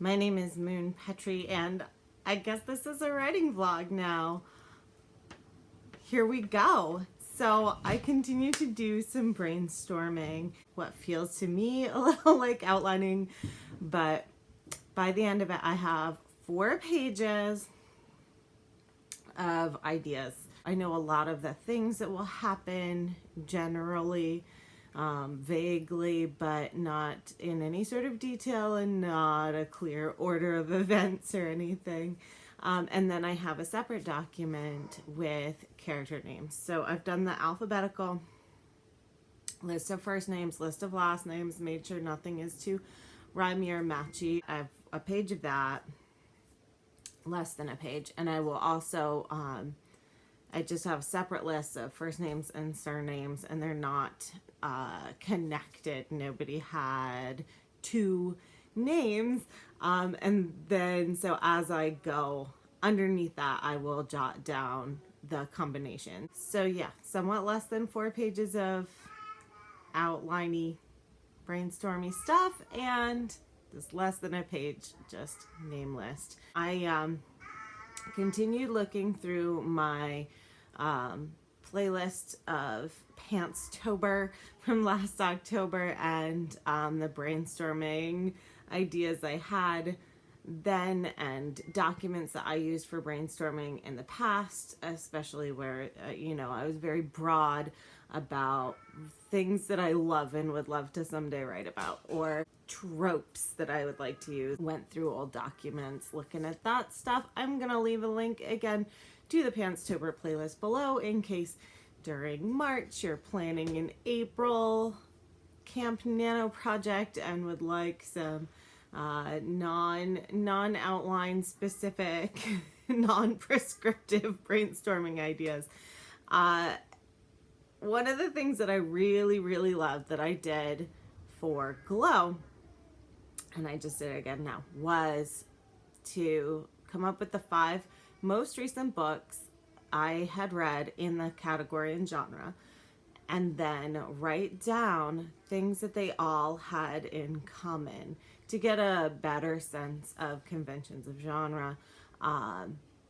My name is Moon Petrie, and I guess this is a writing vlog now. Here we go. So I continue to do some brainstorming, what feels to me a little like outlining, but by the end of it, I have 4 pages of ideas. I know a lot of the things that will happen generally, vaguely, but not in any sort of detail and not a clear order of events or anything. And then I have a separate document with character names. So I've done the alphabetical list of first names, list of last names, made sure nothing is too rhymey or matchy. I have a page of that, less than a page, and I will also I just have separate lists of first names and surnames, and they're not connected. Nobody had 2 names, and then so as I go underneath that, I will jot down the combination. So yeah, somewhat less than 4 pages of outliney brainstormy stuff, and just less than a page just name list. I continued looking through my playlist of Pantstober from last October and the brainstorming ideas I had then and documents that I used for brainstorming in the past, especially where, I was very broad about things that I love and would love to someday write about, or tropes that I would like to use. Went through old documents looking at that stuff. I'm gonna leave a link again to the Pantstober playlist below in case during March you're planning an April Camp Nano project and would like some non-outline specific, non-prescriptive brainstorming ideas. One of the things that I really loved that I did for Glow, and I just did it again now, was to come up with the 5 most recent books I had read in the category and genre, and then write down things that they all had in common to get a better sense of conventions of genre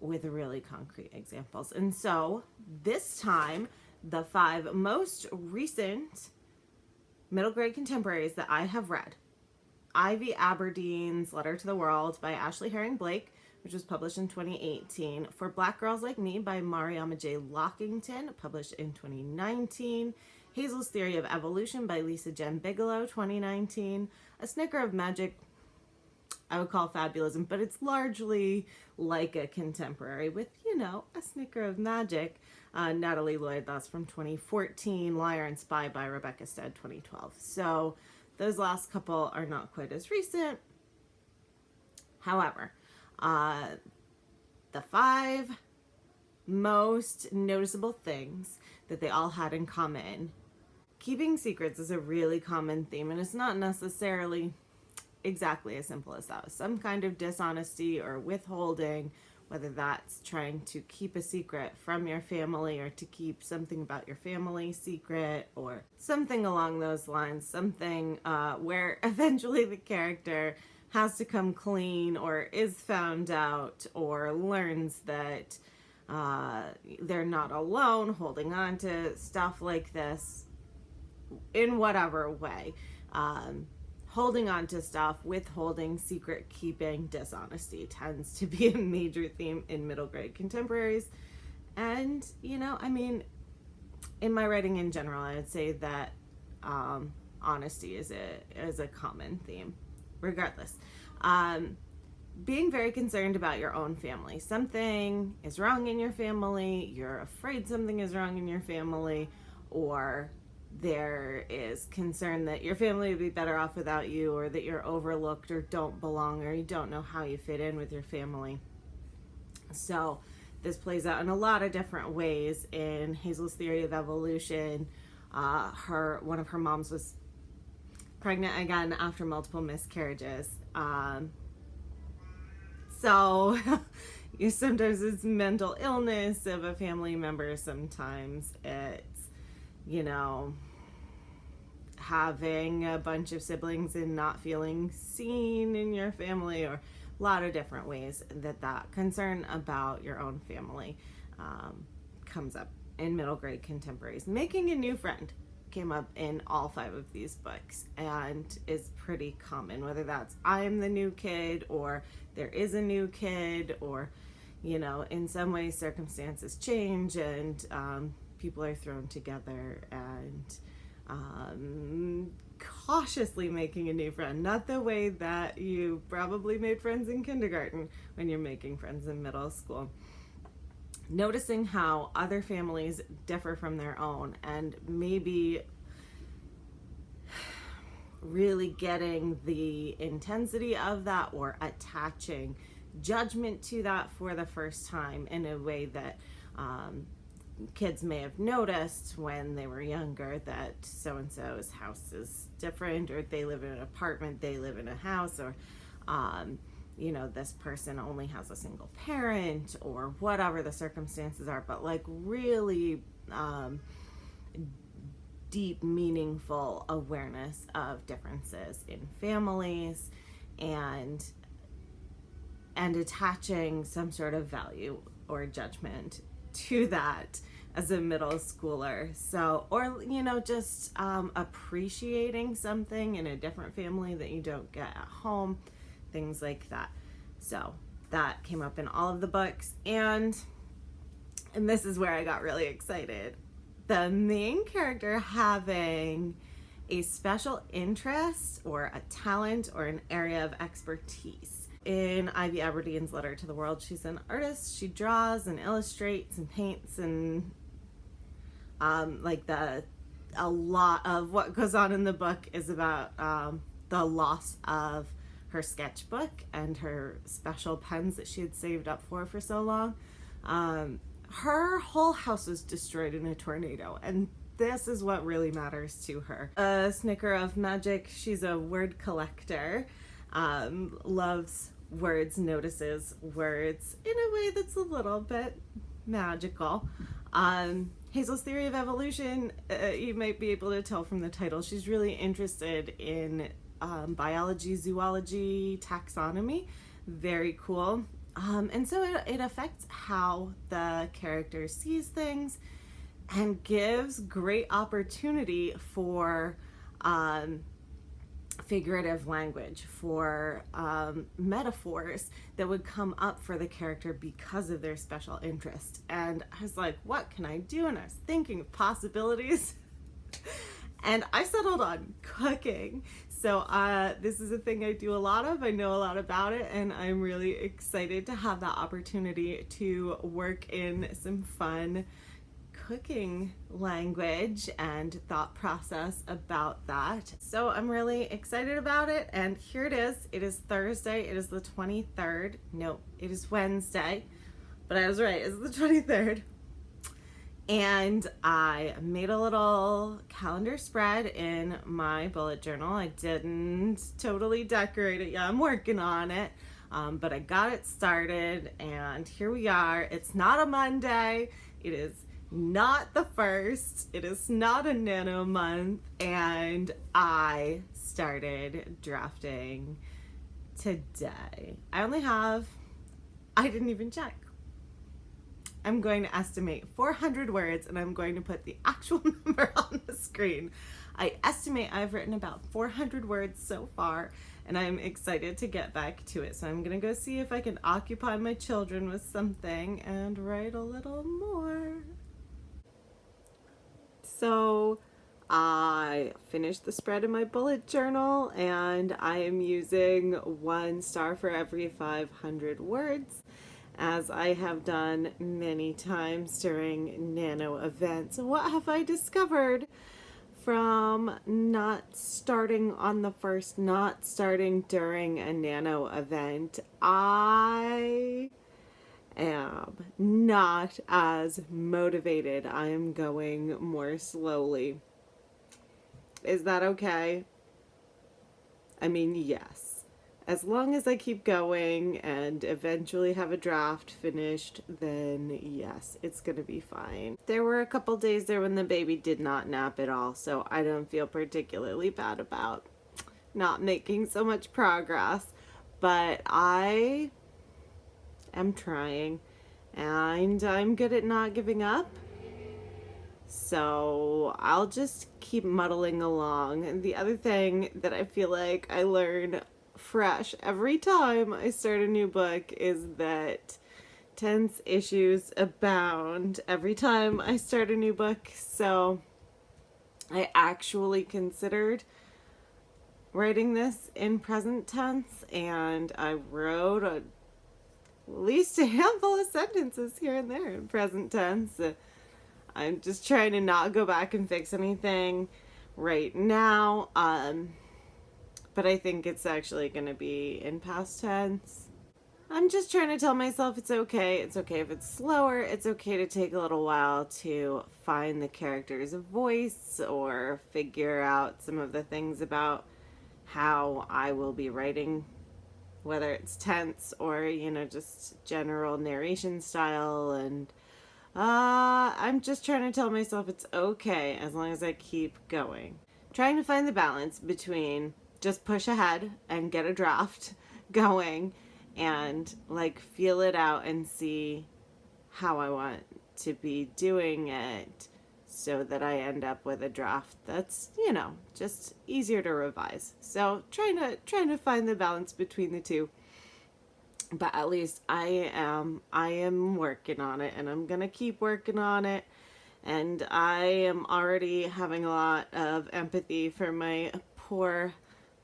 with really concrete examples. And so this time, the 5 most recent middle grade contemporaries that I have read: Ivy Aberdeen's Letter to the World by Ashley Herring Blake, which was published in 2018. For Black Girls Like Me by Mariama J. Lockington, published in 2019. Hazel's Theory of Evolution by Lisa Jen Bigelow, 2019. A Snicker of Magic, I would call fabulism, but it's largely like a contemporary with, a snicker of magic. Natalie Lloyd, that's from 2014. Liar and Spy by Rebecca Stead, 2012. So those last couple are not quite as recent. However, the 5 most noticeable things that they all had in common. Keeping secrets is a really common theme, and it's not necessarily exactly as simple as that. Some kind of dishonesty or withholding, whether that's trying to keep a secret from your family or to keep something about your family secret or something along those lines, something where eventually the character has to come clean or is found out or learns that they're not alone holding on to stuff like this in whatever way. Holding on to stuff, withholding, secret keeping, dishonesty tends to be a major theme in middle grade contemporaries. And, in my writing in general, I would say that honesty is a common theme. Regardless, being very concerned about your own family. Something is wrong in your family, you're afraid something is wrong in your family, or there is concern that your family would be better off without you, or that you're overlooked or don't belong, or you don't know how you fit in with your family. So this plays out in a lot of different ways. In Hazel's Theory of Evolution, one of her moms was pregnant again after multiple miscarriages. So sometimes it's mental illness of a family member, sometimes it's having a bunch of siblings and not feeling seen in your family, or a lot of different ways that concern about your own family comes up in middle grade contemporaries. Making a new friend came up in all 5 of these books and is pretty common, whether that's I'm the new kid, or there is a new kid, or in some ways circumstances change and people are thrown together, and cautiously making a new friend, not the way that you probably made friends in kindergarten when you're making friends in middle school. Noticing how other families differ from their own, and maybe really getting the intensity of that, or attaching judgment to that for the first time in a way that kids may have noticed when they were younger, that so-and-so's house is different, or they live in an apartment, they live in a house, or this person only has a single parent, or whatever the circumstances are, but like really deep, meaningful awareness of differences in families, and attaching some sort of value or judgment to that as a middle schooler. So, or just appreciating something in a different family that you don't get at home, things like that. So that came up in all of the books, and this is where I got really excited. The main character having a special interest, or a talent, or an area of expertise. In Ivy Aberdeen's Letter to the World, she's an artist. She draws and illustrates and paints, and a lot of what goes on in the book is about the loss of her sketchbook and her special pens that she had saved up for so long. Her whole house was destroyed in a tornado, and this is what really matters to her. A snicker of magic. She's a word collector, loves words, notices words in a way that's a little bit magical. Hazel's theory of evolution, you might be able to tell from the title, she's really interested in biology, zoology, taxonomy. Very cool. And so it affects how the character sees things, and gives great opportunity for figurative language, for metaphors that would come up for the character because of their special interest. And I was like, what can I do? And I was thinking of possibilities. And I settled on cooking. So this is a thing I do a lot of. I know a lot about it, and I'm really excited to have that opportunity to work in some fun cooking language and thought process about that. So I'm really excited about it, and here it is. It is Thursday. It is the 23rd. No, it is Wednesday, but I was right. It's the 23rd. And I made a little calendar spread in my bullet journal. I didn't totally decorate it yet. I'm working on it, but I got it started, and here we are. It's not a Monday. It is not the 1st. It is not a nano month, and I started drafting today. I didn't even check. I'm going to estimate 400 words, and I'm going to put the actual number on the screen. I estimate I've written about 400 words so far, and I'm excited to get back to it. So I'm going to go see if I can occupy my children with something and write a little more. So I finished the spread in my bullet journal, and I am using 1 star for every 500 words, as I have done many times during nano events. What have I discovered from not starting on the 1st, not starting during a nano event? I am not as motivated. I am going more slowly. Is that okay? I mean, yes. as long as I keep going and eventually have a draft finished, then yes, it's gonna be fine. There were a couple days there when the baby did not nap at all, so I don't feel particularly bad about not making so much progress, but I am trying, and I'm good at not giving up. So I'll just keep muddling along. And the other thing that I feel like I learn fresh every time I start a new book is that tense issues abound every time I start a new book. So I actually considered writing this in present tense, and I wrote at least a handful of sentences here and there in present tense. I'm just trying to not go back and fix anything right now. But I think it's actually going to be in past tense. I'm just trying to tell myself it's okay. It's okay if it's slower. It's okay to take a little while to find the character's voice or figure out some of the things about how I will be writing, whether it's tense or, just general narration style. And I'm just trying to tell myself it's okay as long as I keep going. Trying to find the balance between just push ahead and get a draft going and feel it out and see how I want to be doing it so that I end up with a draft that's, just easier to revise. So trying to find the balance between the two. But at least I am working on it, and I'm gonna keep working on it. And I am already having a lot of empathy for my poor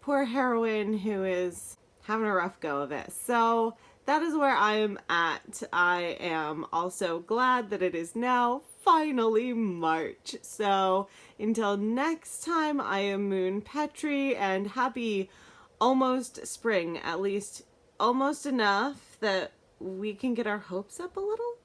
heroine who is having a rough go of it. So that is where I am at. I am also glad that it is now finally March. So until next time, I am Moon Petrie, and happy almost spring, at least almost enough that we can get our hopes up a little.